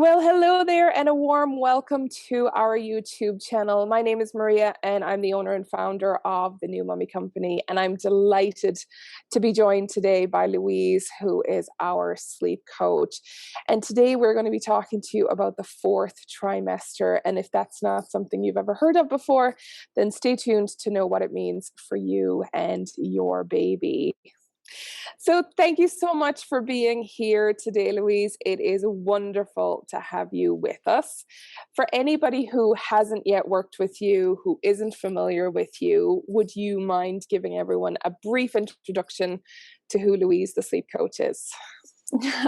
Well, hello there, and a warm welcome to our YouTube channel. My name is Maria, and I'm the owner and founder of the New Mummy Company. And I'm delighted to be joined today by Louise, who is our sleep coach. And today we're going to be talking to you about the fourth trimester. And if that's not something you've ever heard of before, then stay tuned to know what it means for you and your baby. So thank you so much for being here today, Louise. It is wonderful to have you with us. For anybody who hasn't yet worked with you, who isn't familiar with you, would you mind giving everyone a brief introduction to who Louise, the sleep coach, is?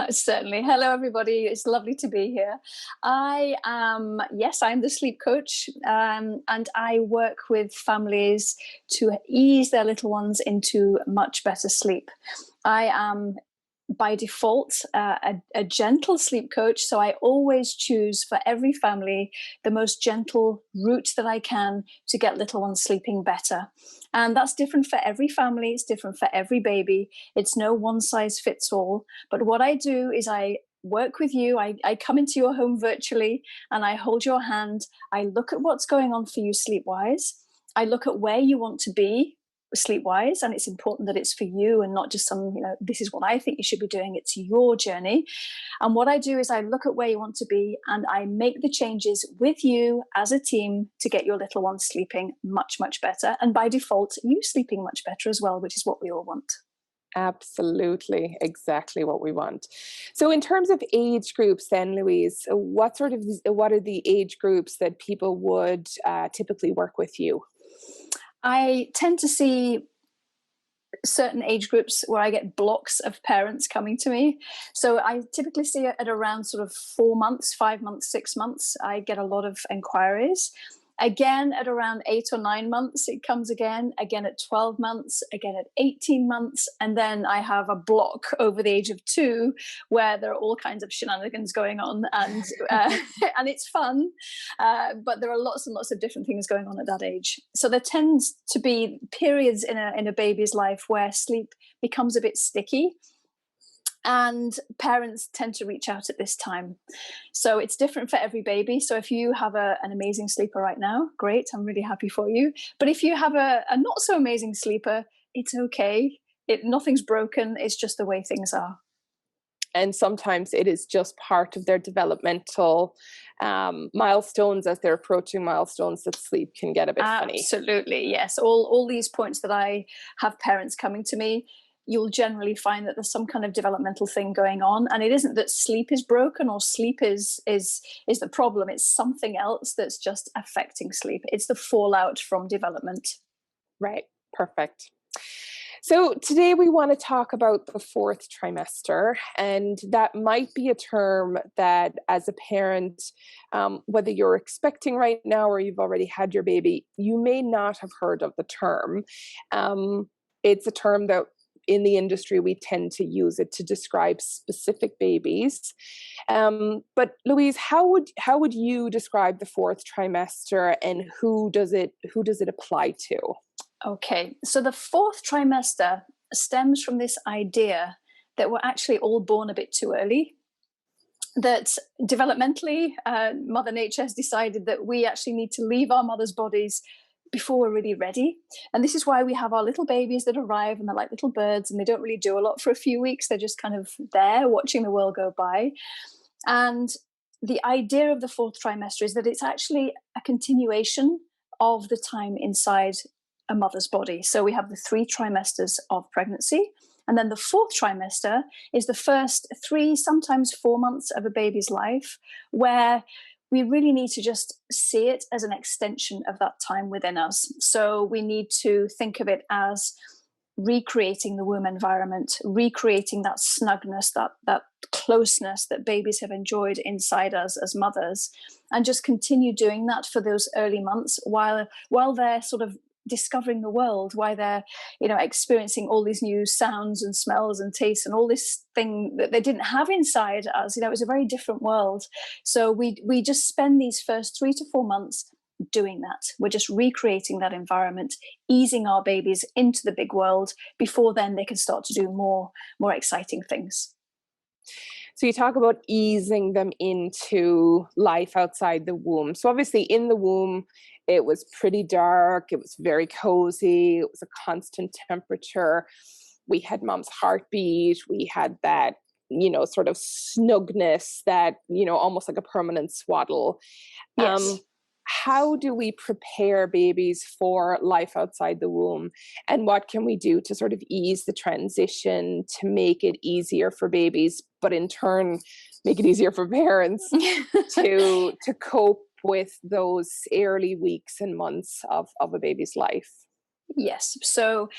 Certainly. Hello, everybody. It's lovely to be here. I'm the sleep coach, and I work with families to ease their little ones into much better sleep. I am by default a gentle sleep coach, so I always choose for every family the most gentle route that I can to get little ones sleeping better. And that's different for every family, it's different for every baby. It's no one size fits all. But what I do is I work with you. I come into your home virtually and I hold your hand. I look at what's going on for you sleep-wise. I look at where you want to be sleep-wise, and it's important that it's for you and not just this is what I think you should be doing. It's your journey. And what I do is I look at where you want to be and I make the changes with you as a team to get your little one sleeping much, much better. And by default, you sleeping much better as well, which is what we all want. Absolutely, exactly what we want. So in terms of age groups then, Louise, what are the age groups that people would typically work with you? I tend to see certain age groups where I get blocks of parents coming to me. So I typically see it at around sort of 4 months, 5 months, 6 months. I get a lot of inquiries. Again, at around 8 or 9 months, it comes again at 12 months, again at 18 months. And then I have a block over the age of 2 where there are all kinds of shenanigans going on and and it's fun. But there are lots and lots of different things going on at that age. So there tends to be periods in a baby's life where sleep becomes a bit sticky. And parents tend to reach out at this time. So it's different for every baby. So if you have an amazing sleeper right now, great, I'm really happy for you. But if you have a not so amazing sleeper, it's okay. Nothing's broken. It's just the way things are. And sometimes it is just part of their developmental milestones. As they're approaching milestones, that sleep can get a bit funny. Absolutely, yes. All these points that I have parents coming to me, you'll generally find that there's some kind of developmental thing going on, and it isn't that sleep is broken or sleep is the problem. It's something else that's just affecting sleep. It's the fallout from development. Right. Perfect. So today we want to talk about the fourth trimester, and that might be a term that as a parent, whether you're expecting right now or you've already had your baby, you may not have heard of the term. It's a term that in the industry, we tend to use it to describe specific babies. But Louise, how would you describe the fourth trimester, and who does it apply to? Okay, so the fourth trimester stems from this idea that we're actually all born a bit too early. That developmentally, Mother Nature has decided that we actually need to leave our mother's bodies before we're really ready. And this is why we have our little babies that arrive and they're like little birds and they don't really do a lot for a few weeks. They're just kind of there watching the world go by. And the idea of the fourth trimester is that it's actually a continuation of the time inside a mother's body. So we have the 3 trimesters of pregnancy. And then the fourth trimester is the first 3, sometimes 4 months of a baby's life, where we really need to just see it as an extension of that time within us. So we need to think of it as recreating the womb environment, recreating that snugness, that closeness that babies have enjoyed inside us as mothers, and just continue doing that for those early months while they're sort of discovering the world, why they're experiencing all these new sounds and smells and tastes and all this thing that they didn't have inside us. It was a very different world. So we just spend these first 3 to 4 months doing that. We're just recreating that environment, easing our babies into the big world before then they can start to do more exciting things. So you talk about easing them into life outside the womb. So obviously in the womb, it was pretty dark. It was very cozy. It was a constant temperature. We had mom's heartbeat. We had that, sort of snugness that, almost like a permanent swaddle. Yes. How do we prepare babies for life outside the womb? And what can we do to sort of ease the transition to make it easier for babies, but in turn, make it easier for parents to cope with those early weeks and months of a baby's life? Yes. So,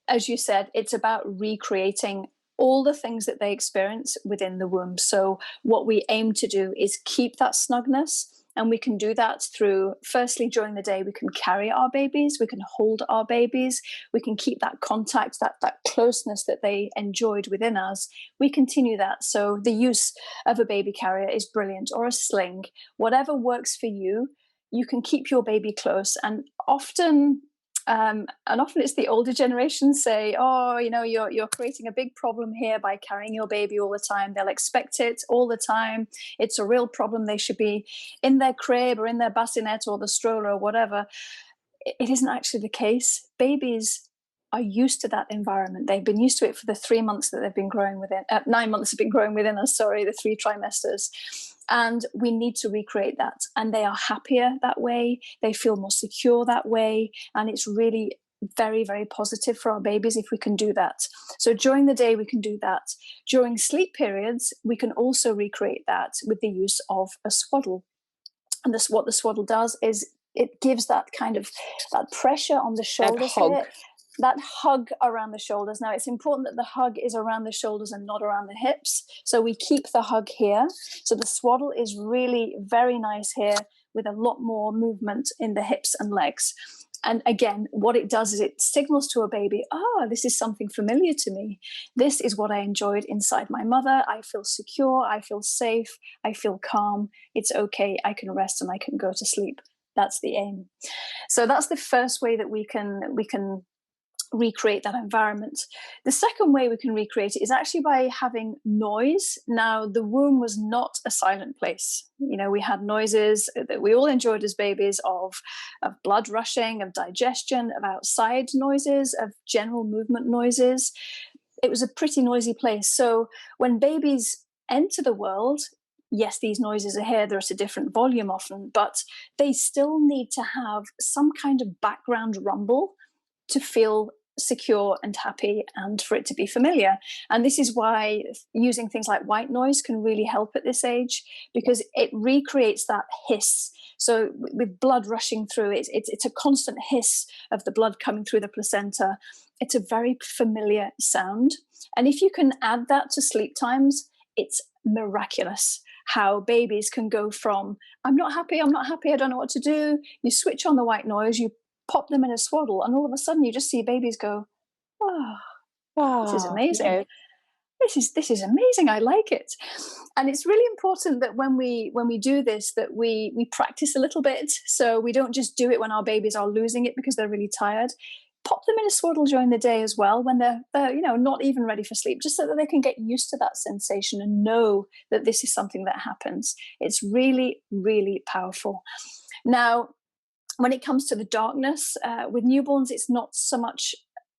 as you said, it's about recreating all the things that they experience within the womb. So, what we aim to do is keep that snugness. And we can do that through, firstly, during the day, we can carry our babies, we can hold our babies, we can keep that contact, that closeness that they enjoyed within us. We continue that. So the use of a baby carrier is brilliant, or a sling, whatever works for you. You can keep your baby close, and often it's the older generation say, oh, you're creating a big problem here by carrying your baby all the time. They'll expect it all the time. It's a real problem. They should be in their crib or in their bassinet or the stroller or whatever. It isn't actually the case. Babies are used to that environment. They've been used to it for the 3 months that they've been growing within, 9 months have been growing within us, the 3 trimesters. And we need to recreate that. And they are happier that way. They feel more secure that way. And it's really very, very positive for our babies if we can do that. So during the day, we can do that. During sleep periods, we can also recreate that with the use of a swaddle. And what the swaddle does is it gives that kind of that pressure on the shoulders here, that hug around the shoulders. Now, it's important that the hug is around the shoulders and not around the hips. So we keep the hug here. So the swaddle is really very nice here with a lot more movement in the hips and legs. And again, what it does is it signals to a baby, this is something familiar to me. This is what I enjoyed inside my mother. I feel secure. I feel safe. I feel calm. It's okay. I can rest and I can go to sleep. That's the aim. So that's the first way that we can recreate that environment. The second way we can recreate it is actually by having noise. Now, the womb was not a silent place. We had noises that we all enjoyed as babies of blood rushing, of digestion, of outside noises, of general movement noises. It was a pretty noisy place. So when babies enter the world, yes, these noises are here, they're at a different volume often, but they still need to have some kind of background rumble to feel secure and happy and for it to be familiar. And this is why using things like white noise can really help at this age, because it recreates that hiss. So with blood rushing through it, it's a constant hiss of the blood coming through the placenta. It's a very familiar sound. And if you can add that to sleep times, it's miraculous how babies can go from, I'm not happy, I don't know what to do. You switch on the white noise, you pop them in a swaddle, and all of a sudden you just see babies go, this is amazing. Yeah. This is amazing. I like it. And it's really important that when we do this, that we practice a little bit. So we don't just do it when our babies are losing it because they're really tired. Pop them in a swaddle during the day as well when they're not even ready for sleep, just so that they can get used to that sensation and know that this is something that happens. It's really, really powerful. Now, when it comes to the darkness, with newborns, it's not so much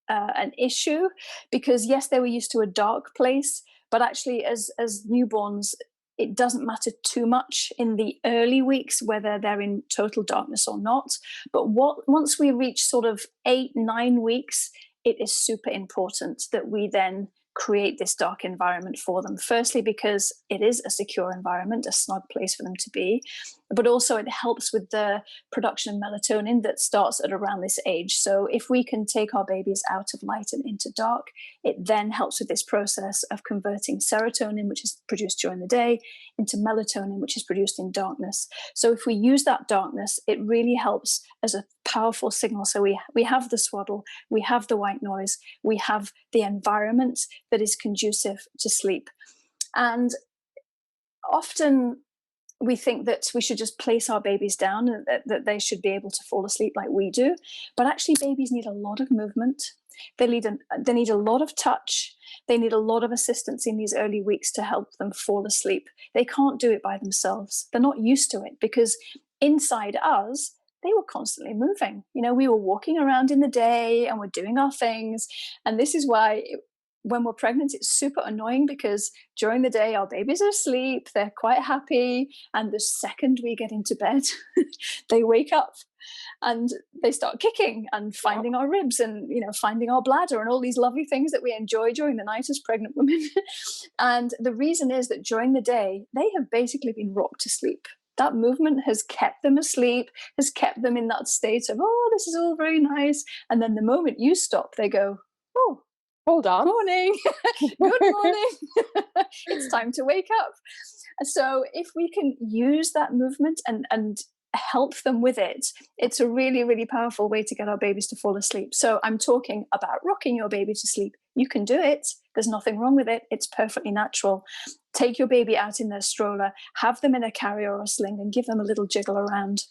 an issue because, yes, they were used to a dark place, but actually as newborns, it doesn't matter too much in the early weeks whether they're in total darkness or not. But once we reach sort of 8-9 weeks, it is super important that we then create this dark environment for them. Firstly, because it is a secure environment, a snug place for them to be, but also it helps with the production of melatonin that starts at around this age. So if we can take our babies out of light and into dark, it then helps with this process of converting serotonin, which is produced during the day, into melatonin, which is produced in darkness. So if we use that darkness, it really helps as a powerful signal. So we have the swaddle, we have the white noise, we have the environment that is conducive to sleep. And often we think that we should just place our babies down and that they should be able to fall asleep like we do. But actually, babies need a lot of movement. They need a lot of touch. They need a lot of assistance in these early weeks to help them fall asleep. They can't do it by themselves. They're not used to it because inside us, they were constantly moving. We were walking around in the day and we're doing our things. And this is why when we're pregnant, it's super annoying because during the day, our babies are asleep. They're quite happy. And the second we get into bed, they wake up and they start kicking and finding our ribs and, finding our bladder and all these lovely things that we enjoy during the night as pregnant women. And the reason is that during the day, they have basically been rocked to sleep. That movement has kept them asleep, has kept them in that state of, oh, this is all very nice. And then the moment you stop, they go, oh, hold on. Morning. Good morning. It's time to wake up. So if we can use that movement and help them with it, it's a really, really powerful way to get our babies to fall asleep. So I'm talking about rocking your baby to sleep. You can do it. There's nothing wrong with it. It's perfectly natural. Take your baby out in their stroller, have them in a carrier or a sling and give them a little jiggle around.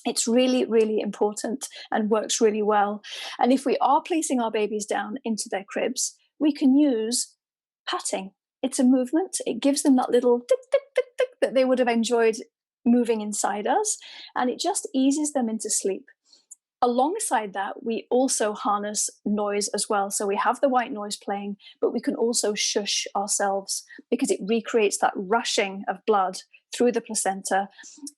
It's really, really important and works really well. And if we are placing our babies down into their cribs, we can use patting. It's a movement. It gives them that little tick, tick, tick, tick that they would have enjoyed moving inside us. And it just eases them into sleep. Alongside that, we also harness noise as well. So we have the white noise playing, but we can also shush ourselves because it recreates that rushing of blood through the placenta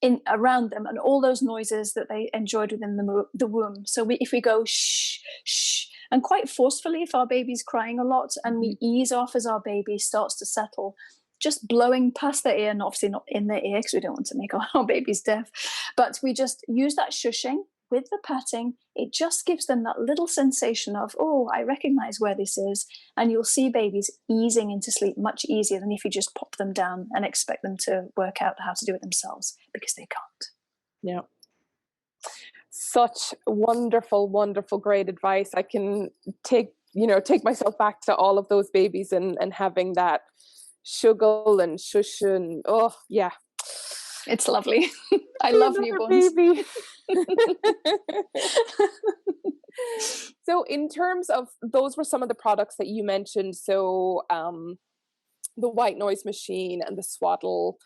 in around them and all those noises that they enjoyed within the womb. So if we go shh, shh, and quite forcefully if our baby's crying a lot and we ease off as our baby starts to settle, just blowing past their ear, and obviously not in their ear because we don't want to make our babies deaf, but we just use that shushing with the patting. It just gives them that little sensation of, oh, I recognize where this is. And you'll see babies easing into sleep much easier than if you just pop them down and expect them to work out how to do it themselves, because they can't. Yeah. Such wonderful, wonderful, great advice. I can take myself back to all of those babies and having that shuggle and shush and, oh, yeah. It's lovely. I love newborns. Baby. So in terms of, those were some of the products that you mentioned. So the white noise machine and the swaddle.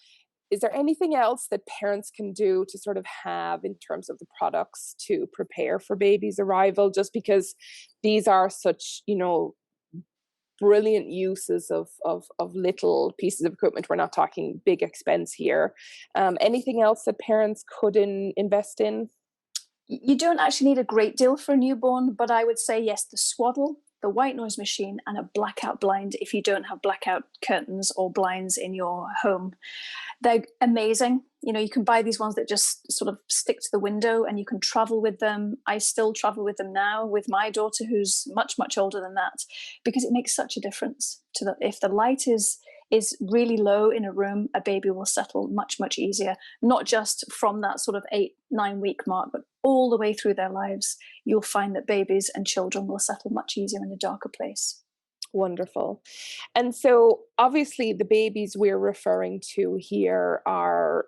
Is there anything else that parents can do to sort of have in terms of the products to prepare for baby's arrival? Just because these are such, brilliant uses of little pieces of equipment. We're not talking big expense here. Anything else that parents could invest in? You don't actually need a great deal for a newborn, but I would say yes, the swaddle, the white noise machine, and a blackout blind if you don't have blackout curtains or blinds in your home. They're amazing. You can buy these ones that just sort of stick to the window and you can travel with them. I still travel with them now with my daughter, who's much, much older than that, because it makes such a difference to the, if the light is really low in a room, a baby will settle much, much easier, not just from that sort of 8-9 week mark, but all the way through their lives. You'll find that babies and children will settle much easier in a darker place. Wonderful. And so obviously the babies we're referring to here are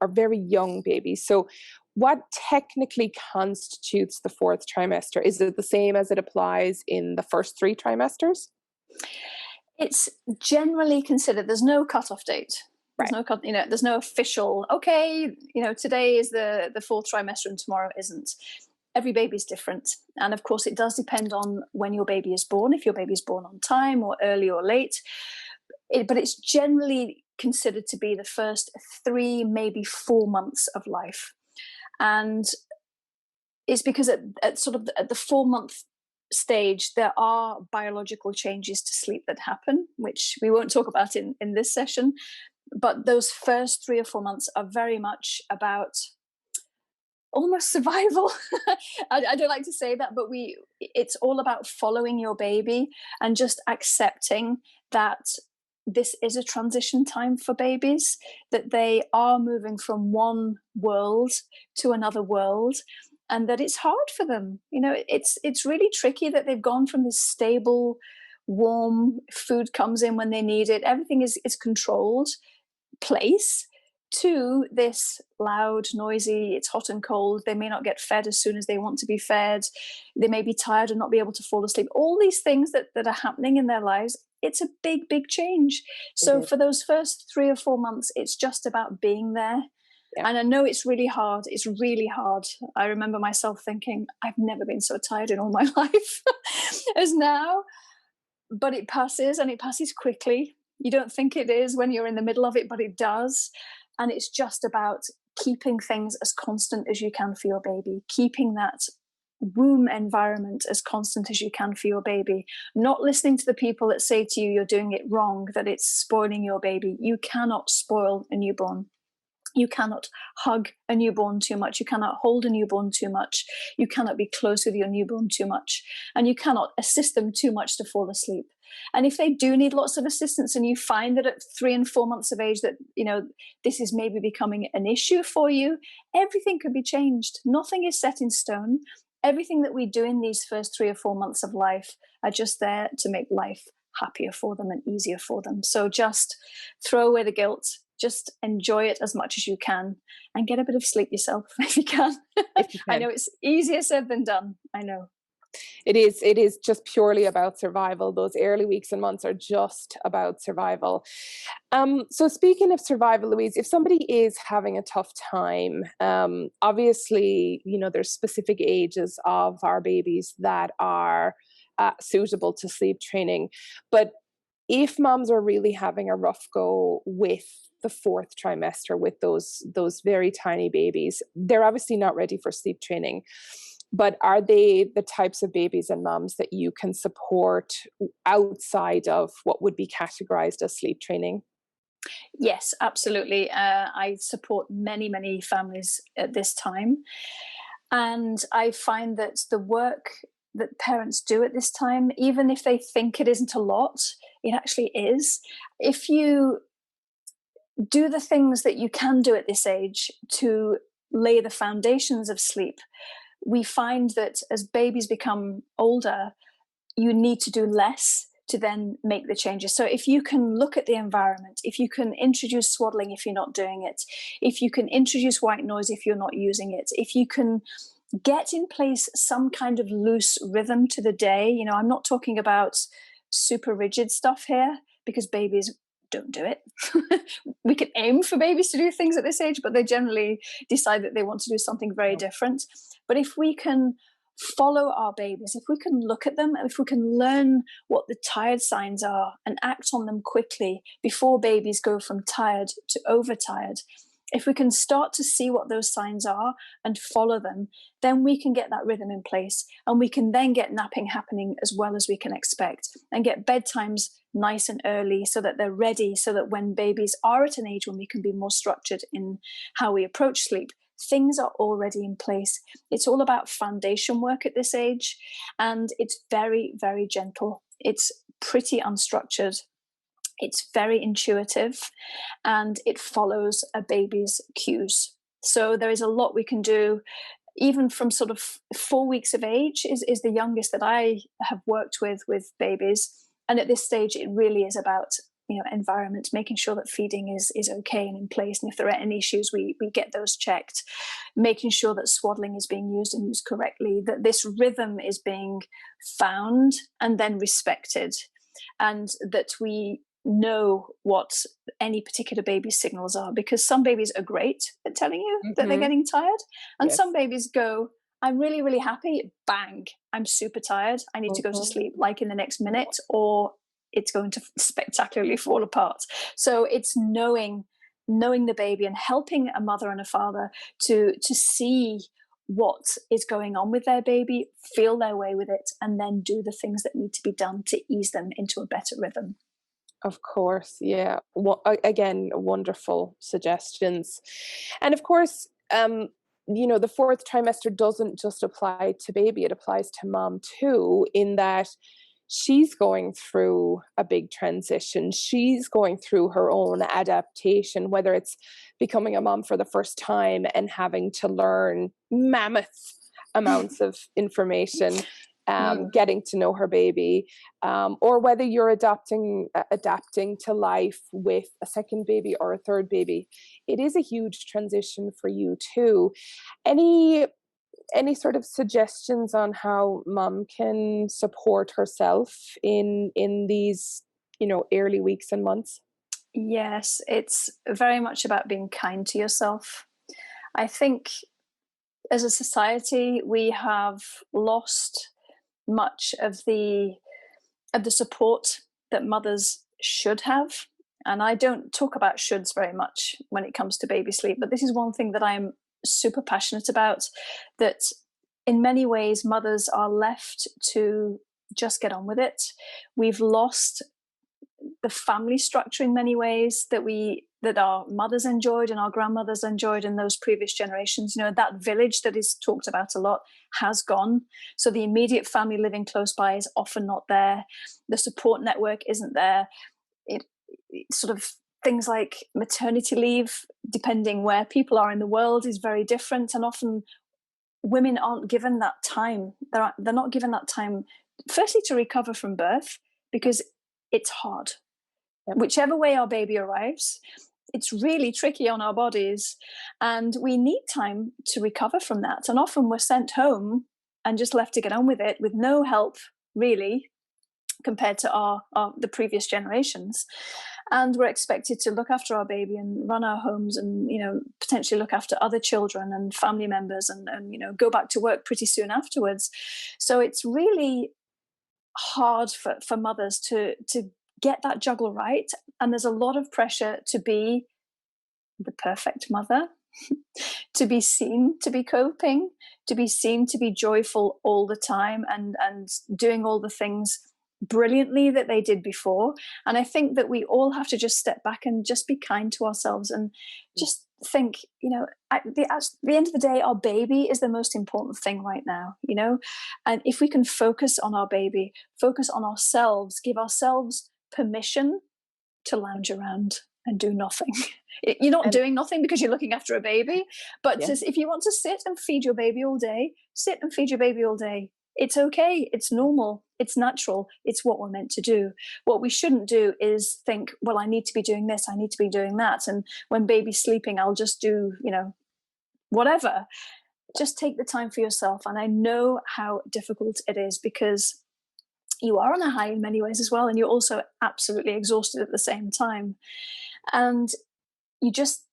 very young babies. So what technically constitutes the fourth trimester? Is it the same as it applies in the first 3 trimesters? It's generally considered, there's no cutoff date. There's right. There's no official, okay, today is the fourth trimester and tomorrow isn't. Every baby is different. And of course, it does depend on when your baby is born, if your baby is born on time or early or late. But it's generally considered to be the first 3, maybe 4 months of life. And it's because at the 4-month stage, there are biological changes to sleep that happen, which we won't talk about in this session. But those first 3 or 4 months are very much about almost survival. I don't like to say that, but it's all about following your baby and just accepting that this is a transition time for babies, that they are moving from one world to another world, and that it's hard for them. It's really tricky that they've gone from this stable, warm, food comes in when they need it, everything is controlled place, to this loud, noisy, it's hot and cold, they may not get fed as soon as they want to be fed, they may be tired and not be able to fall asleep, all these things that are happening in their lives. It's a big, big change. So for those first 3 or 4 months, it's just about being there. Yeah. And I know it's really hard. It's really hard. I remember myself thinking, I've never been so tired in all my life as now. But it passes, and it passes quickly. You don't think it is when you're in the middle of it, but it does. And it's just about keeping things as constant as you can for your baby, keeping that womb environment as constant as you can for your baby, not listening to the people that say to you, you're doing it wrong, that it's spoiling your baby. You cannot spoil a newborn. You cannot hug a newborn too much. You cannot hold a newborn too much. You cannot be close with your newborn too much. And you cannot assist them too much to fall asleep. And if they do need lots of assistance, and you find that at 3 and 4 months of age that, this is maybe becoming an issue for you, everything could be changed. Nothing is set in stone. Everything that we do in these first 3 or 4 months of life are just there to make life happier for them and easier for them. So just throw away the guilt. Just enjoy it as much as you can, and get a bit of sleep yourself if you can. I know it's easier said than done. I know. It is just purely about survival. Those early weeks and months are just about survival. So speaking of survival, Louise, if somebody is having a tough time, obviously, there's specific ages of our babies that are suitable to sleep training. But if moms are really having a rough go with the 4th trimester, with those very tiny babies, they're obviously not ready for sleep training. But are they the types of babies and moms that you can support outside of what would be categorized as sleep training? Yes, absolutely. I support many, many families at this time. And I find that the work that parents do at this time, even if they think it isn't a lot, it actually is. If you do the things that you can do at this age to lay the foundations of sleep, we find that as babies become older, you need to do less to then make the changes. So if you can look at the environment, if you can introduce swaddling if you're not doing it, if you can introduce white noise if you're not using it, if you can get in place some kind of loose rhythm to the day, I'm not talking about super rigid stuff here, because babies don't do it. We can aim for babies to do things at this age, but they generally decide that they want to do something very different. But if we can follow our babies, if we can look at them, and if we can learn what the tired signs are and act on them quickly before babies go from tired to overtired, if we can start to see what those signs are and follow them, then we can get that rhythm in place, and we can then get napping happening as well as we can expect, and get bedtimes nice and early so that they're ready, so that when babies are at an age when we can be more structured in how we approach sleep, things are already in place. It's all about foundation work at this age, and it's very, very gentle. It's pretty unstructured. It's very intuitive, and it follows a baby's cues. So there is a lot we can do, even from sort of 4 weeks of age is the youngest that I have worked with babies. And at this stage, it really is about environment, making sure that feeding is okay and in place. And if there are any issues, we get those checked, making sure that swaddling is being used and used correctly, that this rhythm is being found and then respected, and that we know what any particular baby's signals are, because some babies are great at telling you that they're getting tired, and some babies go, I'm really, really happy, bang, I'm super tired, I need to go to sleep like in the next minute, or it's going to spectacularly fall apart. So it's knowing the baby and helping a mother and a father to see what is going on with their baby, feel their way with it, and then do the things that need to be done to ease them into a better rhythm. Of course, yeah. Well, again, wonderful suggestions. And of course, the 4th trimester doesn't just apply to baby, it applies to mom too, in that she's going through a big transition. She's going through her own adaptation, whether it's becoming a mom for the first time and having to learn mammoth amounts of information, getting to know her baby, or whether you're adapting to life with a second baby or a third baby. It is a huge transition for you too. Any sort of suggestions on how mom can support herself in these, early weeks and months? Yes, it's very much about being kind to yourself. I think as a society, we have lost much of the support that mothers should have. And I don't talk about shoulds very much when it comes to baby sleep, but this is one thing that I'm super passionate about, that in many ways mothers are left to just get on with it. We've lost the family structure in many ways that our mothers enjoyed and our grandmothers enjoyed in those previous generations. That village that is talked about a lot has gone. So the immediate family living close by is often not there. The support network isn't there. It sort of things like maternity leave, depending where people are in the world, is very different. And often women aren't given that time. They're not given that time, firstly, to recover from birth, because it's hard. Yep. Whichever way our baby arrives, it's really tricky on our bodies, and we need time to recover from that. And often we're sent home and just left to get on with it with no help, really, compared to the previous generations. And we're expected to look after our baby and run our homes and, potentially look after other children and family members and go back to work pretty soon afterwards. So it's really hard for mothers to get that juggle right. And there's a lot of pressure to be the perfect mother, to be seen to be coping, to be seen to be joyful all the time and doing all the things brilliantly that they did before. And I think that we all have to just step back and just be kind to ourselves and just think, at the end of the day, our baby is the most important thing right now, and if we can focus on our baby, focus on ourselves, give ourselves permission to lounge around and do nothing. You're not doing nothing because you're looking after a baby, but if you want to sit and feed your baby all day, sit and feed your baby all day. It's okay. It's normal. It's natural. It's what we're meant to do. What we shouldn't do is think, well, I need to be doing this. I need to be doing that. And when baby's sleeping, I'll just do, whatever. Just take the time for yourself. And I know how difficult it is because you are on a high in many ways as well. And you're also absolutely exhausted at the same time. And you just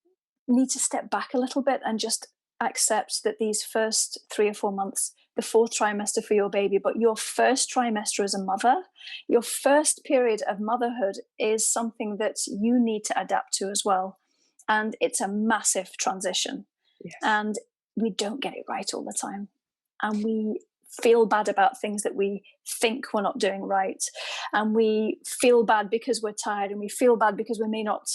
need to step back a little bit and just accept that these first 3 or 4 months, the 4th trimester for your baby, but your first trimester as a mother, your first period of motherhood is something that you need to adapt to as well. And it's a massive transition. Yes. And we don't get it right all the time. And we feel bad about things that we think we're not doing right. And we feel bad because we're tired, and we feel bad because we may not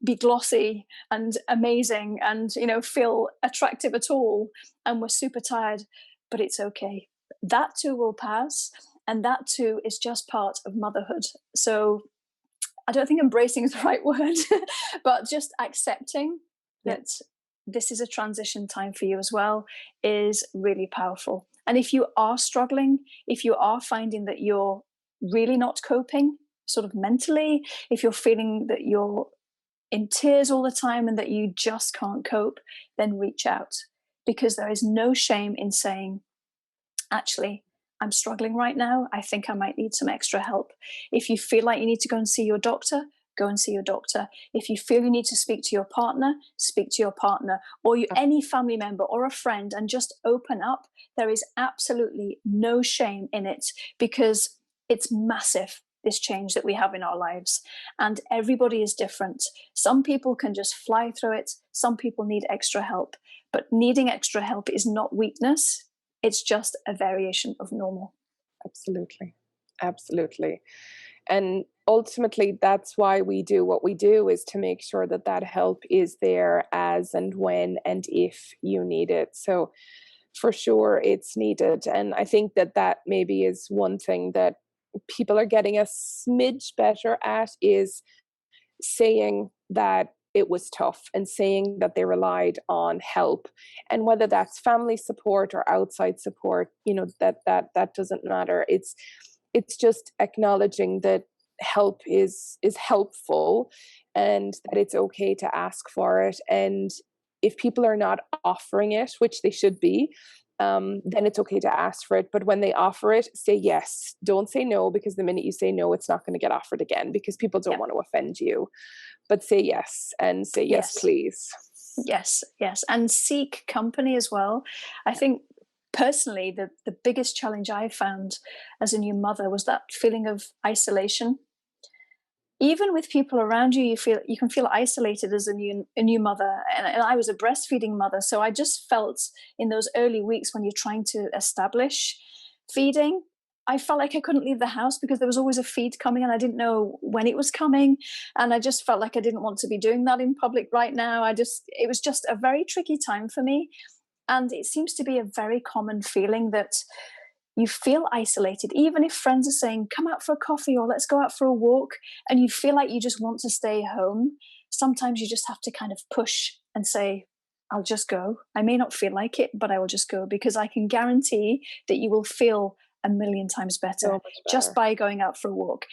be glossy and amazing and, feel attractive at all. And we're super tired, but it's okay. That too will pass. And that too is just part of motherhood. So I don't think embracing is the right word, but just accepting that this is a transition time for you as well is really powerful. And if you are struggling, if you are finding that you're really not coping sort of mentally, if you're feeling that you're in tears all the time and that you just can't cope, then reach out, because there is no shame in saying, actually, I'm struggling right now. I think I might need some extra help. If you feel like you need to go and see your doctor, go and see your doctor. If you feel you need to speak to your partner, speak to your partner or any family member or a friend and just open up. There is absolutely no shame in it, because it's massive, this change that we have in our lives, and everybody is different. Some people can just fly through it. Some people need extra help, but needing extra help is not weakness. It's just a variation of normal. Absolutely. Absolutely. And ultimately, that's why we do what we do, is to make sure that that help is there as and when and if you need it. So for sure, it's needed. And I think that that maybe is one thing that people are getting a smidge better at, is saying that it was tough, and saying that they relied on help, and whether that's family support or outside support, that doesn't matter. It's just acknowledging that help is helpful, and that it's okay to ask for it. And if people are not offering it, which they should be, then it's okay to ask for it. But when they offer it, say yes. Don't say no, because the minute you say no, it's not going to get offered again, because people don't want to offend you. But say yes, and say yes, please. Yes, yes. And seek company as well. I think personally, the biggest challenge I found as a new mother was that feeling of isolation. Even with people around you, you can feel isolated as a new mother. And I was a breastfeeding mother, so I just felt in those early weeks when you're trying to establish feeding, I felt like I couldn't leave the house because there was always a feed coming and I didn't know when it was coming. And I just felt like I didn't want to be doing that in public right now. It was just a very tricky time for me. And it seems to be a very common feeling that you feel isolated, even if friends are saying, come out for a coffee or let's go out for a walk, and you feel like you just want to stay home. Sometimes you just have to kind of push and say, I'll just go. I may not feel like it, but I will just go, because I can guarantee that you will feel a million times better, So much better just by going out for a walk.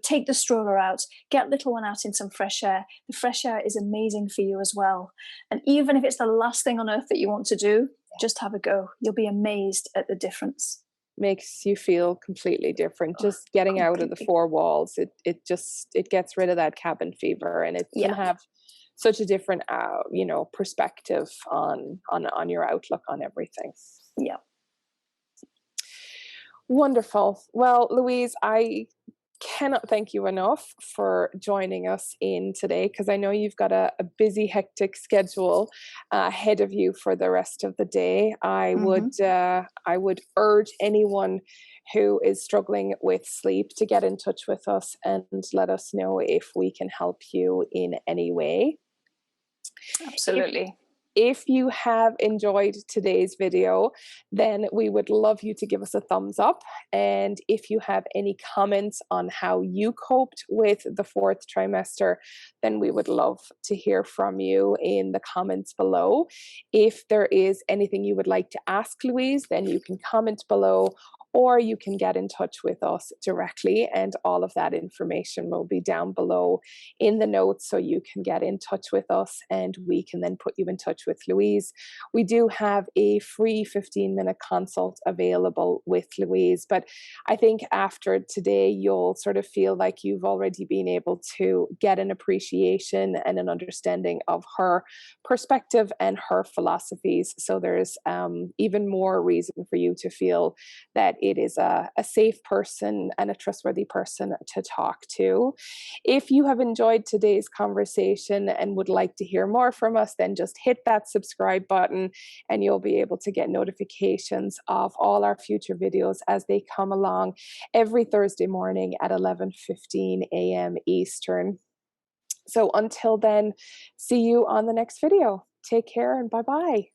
Take the stroller out, get little one out in some fresh air. The fresh air is amazing for you as well. And even if it's the last thing on earth that you want to do, just have a go. You'll be amazed at the difference. Makes you feel completely different. Just getting out of the four walls, it gets rid of that cabin fever, and it can have such a different perspective on your outlook on everything. Yeah. Wonderful. Well, Louise, I cannot thank you enough for joining us in today, because I know you've got a busy, hectic schedule ahead of you for the rest of the day. I would urge anyone who is struggling with sleep to get in touch with us and let us know if we can help you in any way. Absolutely. If you have enjoyed today's video, then we would love you to give us a thumbs up. And if you have any comments on how you coped with the fourth trimester, then we would love to hear from you in the comments below. If there is anything you would like to ask Louise, then you can comment below, or you can get in touch with us directly, and all of that information will be down below in the notes, so you can get in touch with us and we can then put you in touch with Louise. We do have a free 15-minute consult available with Louise, but I think after today you'll sort of feel like you've already been able to get an appreciation and an understanding of her perspective and her philosophies. So there's even more reason for you to feel that it is a safe person and a trustworthy person to talk to. If you have enjoyed today's conversation and would like to hear more from us, then just hit that subscribe button and you'll be able to get notifications of all our future videos as they come along every Thursday morning at 11:15 a.m. Eastern. So until then, see you on the next video. Take care and bye-bye.